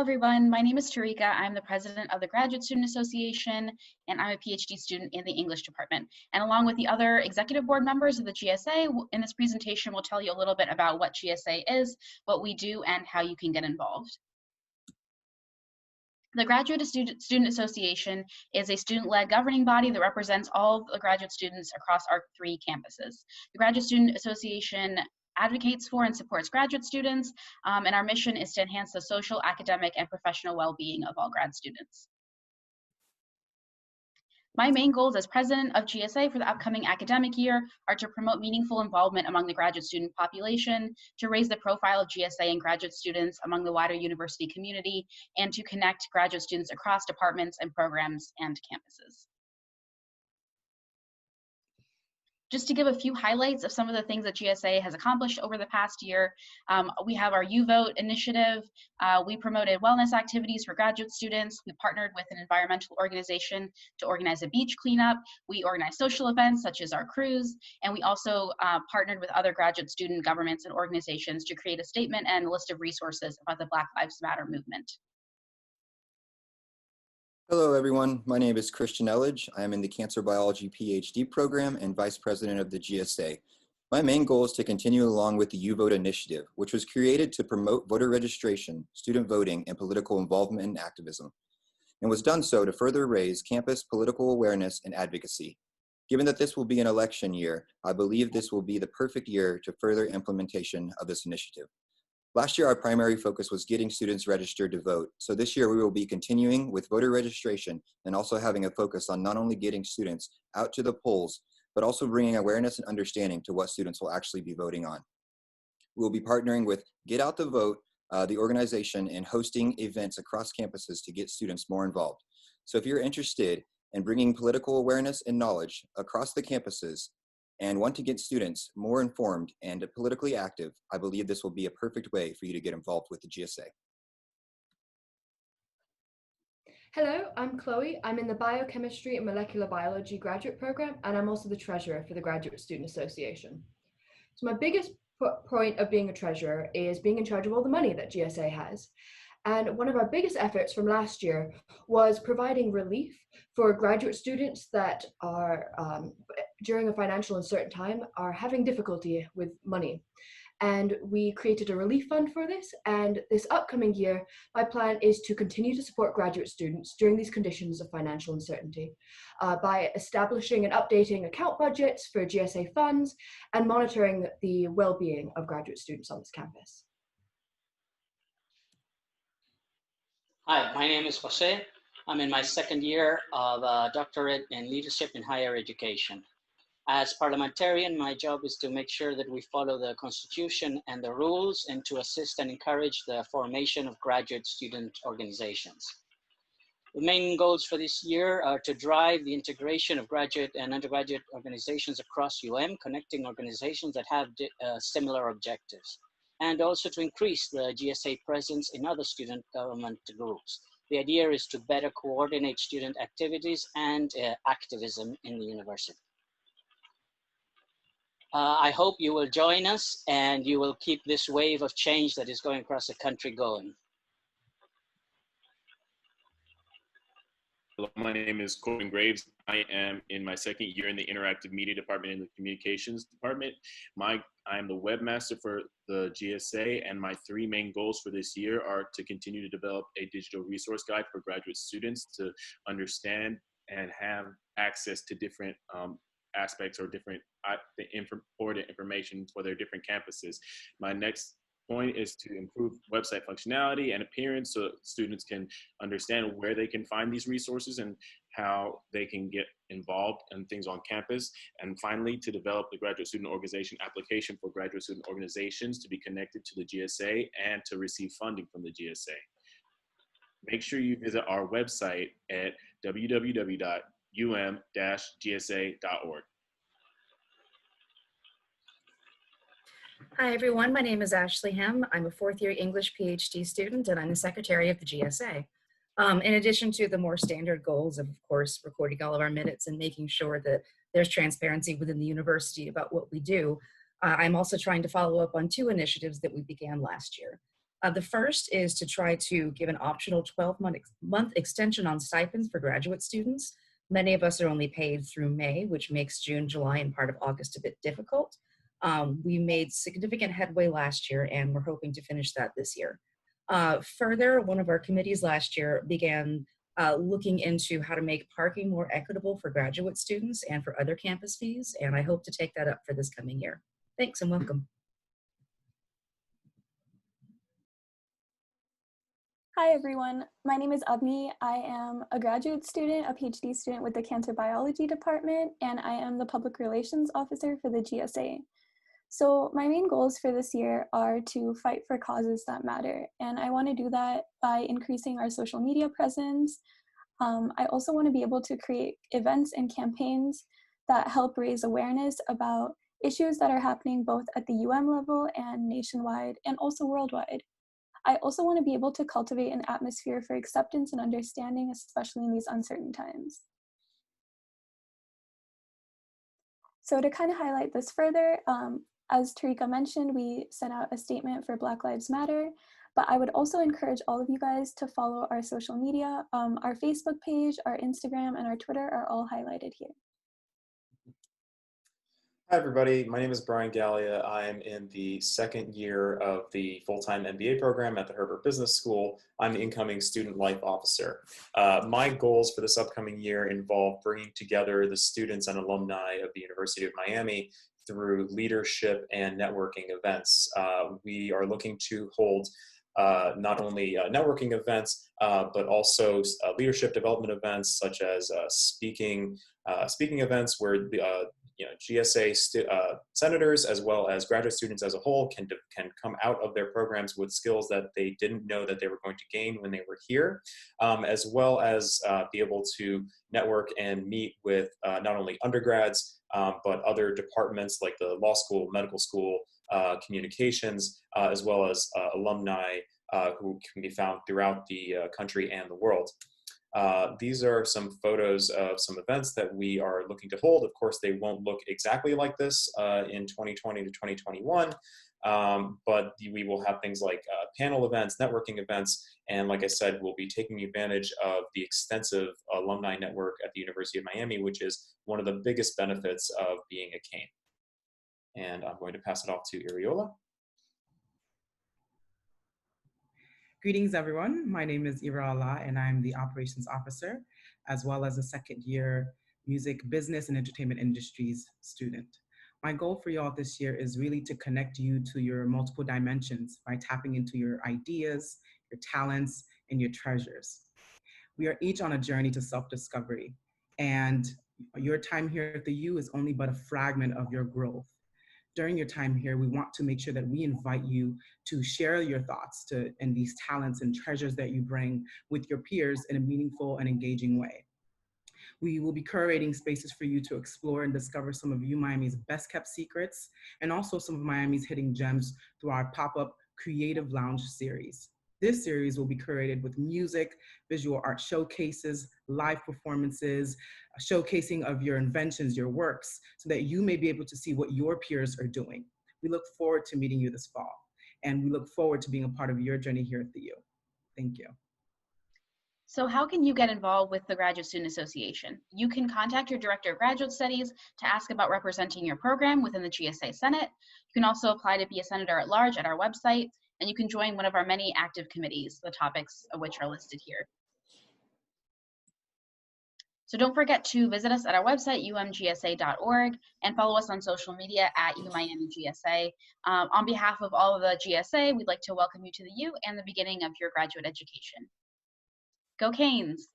Everyone, my name is Tarika. I'm the president of the Graduate Student Association, and I'm a PhD student in the English department. And along with the other executive board members of the GSA, in this presentation, we'll tell you a little bit about what GSA is, what we do, and how you can get involved. The Graduate Student Association is a student-led governing body that represents all the graduate students across our 3 campuses. The Graduate Student Association advocates for and supports graduate students, and our mission is to enhance the social, academic, and professional well-being of all grad students. My main goals as president of GSA for the upcoming academic year are to promote meaningful involvement among the graduate student population, to raise the profile of GSA and graduate students among the wider university community, and to connect graduate students across departments and programs and campuses. Just to give a few highlights of some of the things that GSA has accomplished over the past year, we have our You Vote initiative. We promoted wellness activities for graduate students. We partnered with an environmental organization to organize a beach cleanup. We organized social events such as our cruise, and we also partnered with other graduate student governments and organizations to create a statement and a list of resources about the Black Lives Matter movement. Hello, everyone. My name is Christian Elledge. I am in the Cancer Biology PhD program and Vice President of the GSA. My main goal is to continue along with the You Vote initiative, which was created to promote voter registration, student voting, and political involvement and activism, and was done so to further raise campus political awareness and advocacy. Given that this will be an election year, I believe this will be the perfect year to further implementation of this initiative. Last year, our primary focus was getting students registered to vote. So this year, we will be continuing with voter registration and also having a focus on not only getting students out to the polls, but also bringing awareness and understanding to what students will actually be voting on. We will be partnering with Get Out the Vote, the organization, and hosting events across campuses to get students more involved. So if you're interested in bringing political awareness and knowledge across the campuses, and want to get students more informed and politically active, I believe this will be a perfect way for you to get involved with the GSA. Hello, I'm Chloe. I'm in the Biochemistry and Molecular Biology graduate program, and I'm also the treasurer for the Graduate Student Association. So my biggest point of being a treasurer is being in charge of all the money that GSA has. And one of our biggest efforts from last year was providing relief for graduate students that are, during a financial uncertain time, are having difficulty with money. And we created a relief fund for this. And this upcoming year, my plan is to continue to support graduate students during these conditions of financial uncertainty by establishing and updating account budgets for GSA funds and monitoring the well-being of graduate students on this campus. Hi, my name is Jose. I'm in my second year of a doctorate in leadership in higher education. As parliamentarian, my job is to make sure that we follow the Constitution and the rules and to assist and encourage the formation of graduate student organizations. The main goals for this year are to drive the integration of graduate and undergraduate organizations across connecting organizations that have similar objectives, and also to increase the GSA presence in other student government groups. The idea is to better coordinate student activities and activism in the university. I hope you will join us and you will keep this wave of change that is going across the country going. Hello, my name is Corbin Graves. I am in my second year in the Interactive Media Department in the Communications Department. I am the webmaster for the GSA, and my 3 main goals for this year are to continue to develop a digital resource guide for graduate students to understand and have access to different aspects or different important information for their different campuses. My next point is to improve website functionality and appearance so students can understand where they can find these resources and how they can get involved in things on campus. And finally, to develop the graduate student organization application for graduate student organizations to be connected to the GSA and to receive funding from the GSA. Make sure you visit our website at www.um-gsa.org. Hi, everyone. My name is Ashley Hem. I'm a 4th-year English PhD student, and I'm the secretary of the GSA. In addition to the more standard goals of course, recording all of our minutes and making sure that there's transparency within the university about what we do, I'm also trying to follow up on 2 initiatives that we began last year. The first is to try to give an optional 12-month extension on stipends for graduate students. Many of us are only paid through May, which makes June, July, and part of August a bit difficult. We made significant headway last year, and we're hoping to finish that this year. Further, one of our committees last year began looking into how to make parking more equitable for graduate students and for other campus fees, and I hope to take that up for this coming year. Thanks and welcome. Hi everyone, my name is Abni. I am a graduate student, a PhD student with the Cancer Biology Department, and I am the Public Relations Officer for the GSA. So my main goals for this year are to fight for causes that matter, and I want to do that by increasing our social media presence. I also want to be able to create events and campaigns that help raise awareness about issues that are happening both at the level and nationwide and also worldwide. I also want to be able to cultivate an atmosphere for acceptance and understanding, especially in these uncertain times. So to kind of highlight this further, as Tarika mentioned, we sent out a statement for Black Lives Matter, but I would also encourage all of you guys to follow our social media. Our Facebook page, our Instagram, and our Twitter are all highlighted here. Hi everybody, my name is Brian Gallia. I'm in the second year of the full-time MBA program at the Herbert Business School. I'm the incoming student life officer. My goals for this upcoming year involve bringing together the students and alumni of the University of Miami through leadership and networking events. We are looking to hold not only networking events, but also leadership development events such as speaking events where GSA senators as well as graduate students as a whole can come out of their programs with skills that they didn't know that they were going to gain when they were here, as well as be able to network and meet with not only undergrads, but other departments like the law school, medical school, communications, as well as alumni who can be found throughout the country and the world. These are some photos of some events that we are looking to hold. Of course, they won't look exactly like this in 2020 to 2021, but we will have things like panel events, networking events, and like I said, we'll be taking advantage of the extensive alumni network at the University of Miami, which is one of the biggest benefits of being a Cane. And I'm going to pass it off to Iriola. Greetings, everyone. My name is Ira Allah, and I'm the Operations Officer, as well as a second-year Music Business and Entertainment Industries student. My goal for y'all this year is really to connect you to your multiple dimensions by tapping into your ideas, your talents, and your treasures. We are each on a journey to self-discovery, and your time here at the U is only but a fragment of your growth. During your time here, we want to make sure that we invite you to share your thoughts and these talents and treasures that you bring with your peers in a meaningful and engaging way. We will be curating spaces for you to explore and discover some of Miami's best kept secrets, and also some of Miami's hidden gems through our pop-up Creative Lounge series. This series will be curated with music, visual art showcases, live performances, showcasing of your inventions, your works, so that you may be able to see what your peers are doing. We look forward to meeting you this fall, and we look forward to being a part of your journey here at the U. Thank you. So how can you get involved with the Graduate Student Association? You can contact your Director of Graduate Studies to ask about representing your program within the GSA Senate. You can also apply to be a Senator at Large at our website, and you can join one of our many active committees, the topics of which are listed here. So don't forget to visit us at our website, umgsa.org, and follow us on social media at UMiamiGSA. On behalf of all of the GSA, we'd like to welcome you to the U and the beginning of your graduate education. Go Canes!